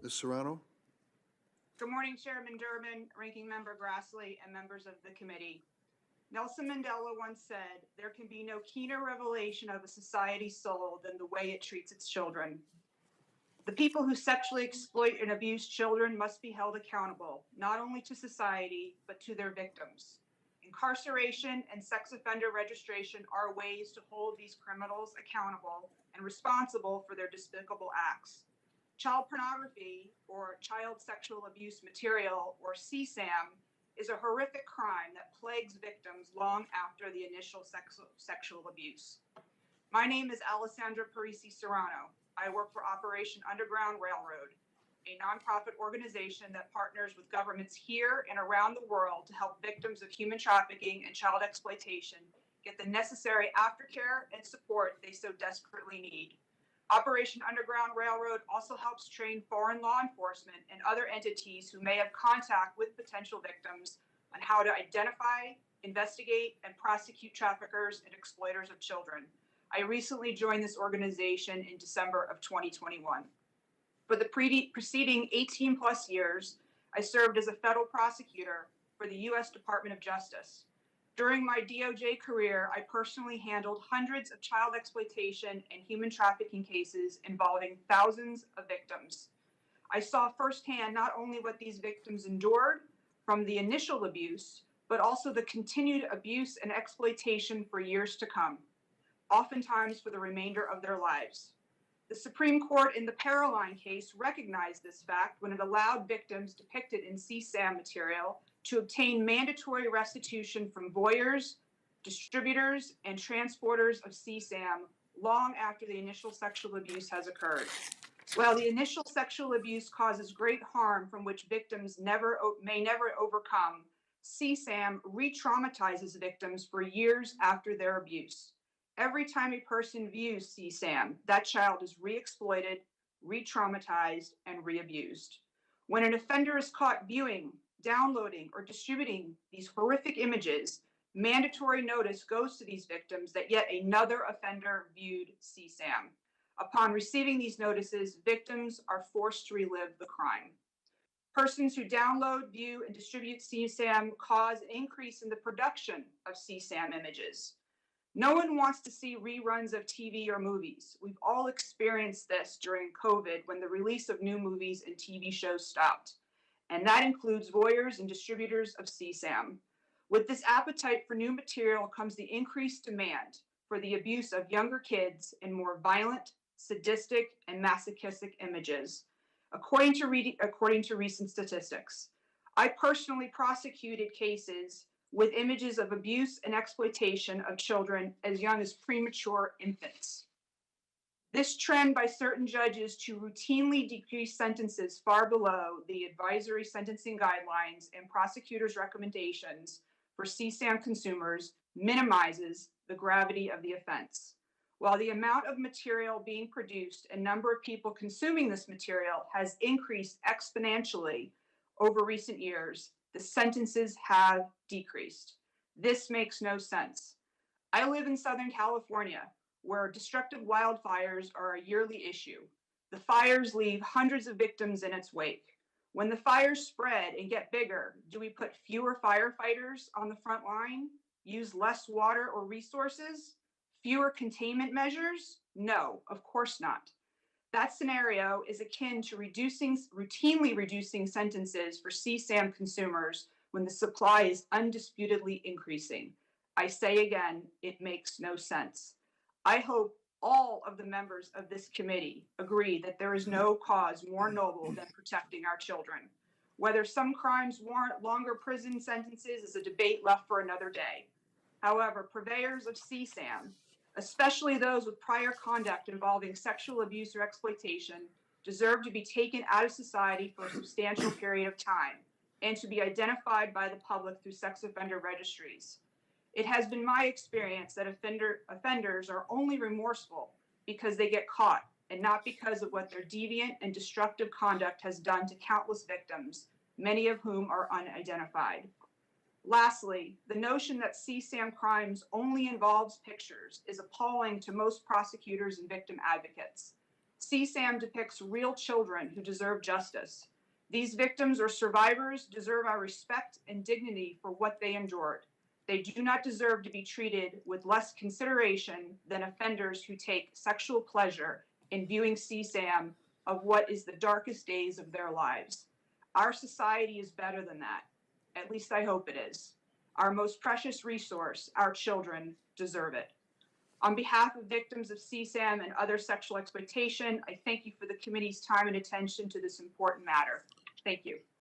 Ms. Serano? Good morning, Chairman Durbin, Ranking Member Grassley, and members of the committee. Nelson Mandela once said, "There can be no keener revelation of a society's soul than the way it treats its children." The people who sexually exploit and abuse children must be held accountable, not only to society, but to their victims. Incarceration and sex offender registration are ways to hold these criminals accountable and responsible for their despicable acts. Child pornography, or child sexual abuse material, or CSAM, is a horrific crime that plagues victims long after the initial sexual abuse. My name is Alessandra Parisi Serano. I work for Operation Underground Railroad, a nonprofit organization that partners with governments here and around the world to help victims of human trafficking and child exploitation get the necessary aftercare and support they so desperately need. Operation Underground Railroad also helps train foreign law enforcement and other entities who may have contact with potential victims on how to identify, investigate, and prosecute traffickers and exploiters of children. I recently joined this organization in December of 2021. For the preceding 18 plus years, I served as a federal prosecutor for the U.S. Department of Justice. During my DOJ career, I personally handled hundreds of child exploitation and human trafficking cases involving thousands of victims. I saw firsthand not only what these victims endured from the initial abuse, but also the continued abuse and exploitation for years to come, oftentimes for the remainder of their lives. The Supreme Court in the Paroline case recognized this fact when it allowed victims depicted in CSAM material to obtain mandatory restitution from voyeurs, distributors, and transporters of CSAM long after the initial sexual abuse has occurred. While the initial sexual abuse causes great harm from which victims may never overcome, CSAM re-traumatizes victims for years after their abuse. Every time a person views CSAM, that child is re-exploited, re-traumatized, and re-abused. When an offender is caught viewing, downloading, or distributing these horrific images, mandatory notice goes to these victims that yet another offender viewed CSAM. Upon receiving these notices, victims are forced to relive the crime. Persons who download, view, and distribute CSAM cause an increase in the production of CSAM images. No one wants to see reruns of TV or movies. We've all experienced this during COVID when the release of new movies and TV shows stopped. And that includes voyeurs and distributors of CSAM. With this appetite for new material comes the increased demand for the abuse of younger kids in more violent, sadistic, and masochistic images, according to recent statistics. I personally prosecuted cases with images of abuse and exploitation of children as young as premature infants. This trend by certain judges to routinely decrease sentences far below the advisory sentencing guidelines and prosecutors' recommendations for CSAM consumers minimizes the gravity of the offense. While the amount of material being produced and number of people consuming this material has increased exponentially over recent years, the sentences have decreased. This makes no sense. I live in Southern California, where destructive wildfires are a yearly issue. The fires leave hundreds of victims in its wake. When the fires spread and get bigger, do we put fewer firefighters on the front line? Use less water or resources? Fewer containment measures? No, of course not. That scenario is akin to routinely reducing sentences for CSAM consumers when the supply is undisputedly increasing. I say again, it makes no sense. I hope all of the members of this committee agree that there is no cause more noble than protecting our children. Whether some crimes warrant longer prison sentences is a debate left for another day. However, purveyors of CSAM, especially those with prior conduct involving sexual abuse or exploitation, deserve to be taken out of society for a substantial period of time and to be identified by the public through sex offender registries. It has been my experience that offenders are only remorseful because they get caught and not because of what their deviant and destructive conduct has done to countless victims, many of whom are unidentified. Lastly, the notion that CSAM crimes only involves pictures is appalling to most prosecutors and victim advocates. CSAM depicts real children who deserve justice. These victims or survivors deserve our respect and dignity for what they endured. They do not deserve to be treated with less consideration than offenders who take sexual pleasure in viewing CSAM of what is the darkest days of their lives. Our society is better than that. At least I hope it is. Our most precious resource, our children, deserve it. On behalf of victims of CSAM and other sexual exploitation, I thank you for the committee's time and attention to this important matter. Thank you.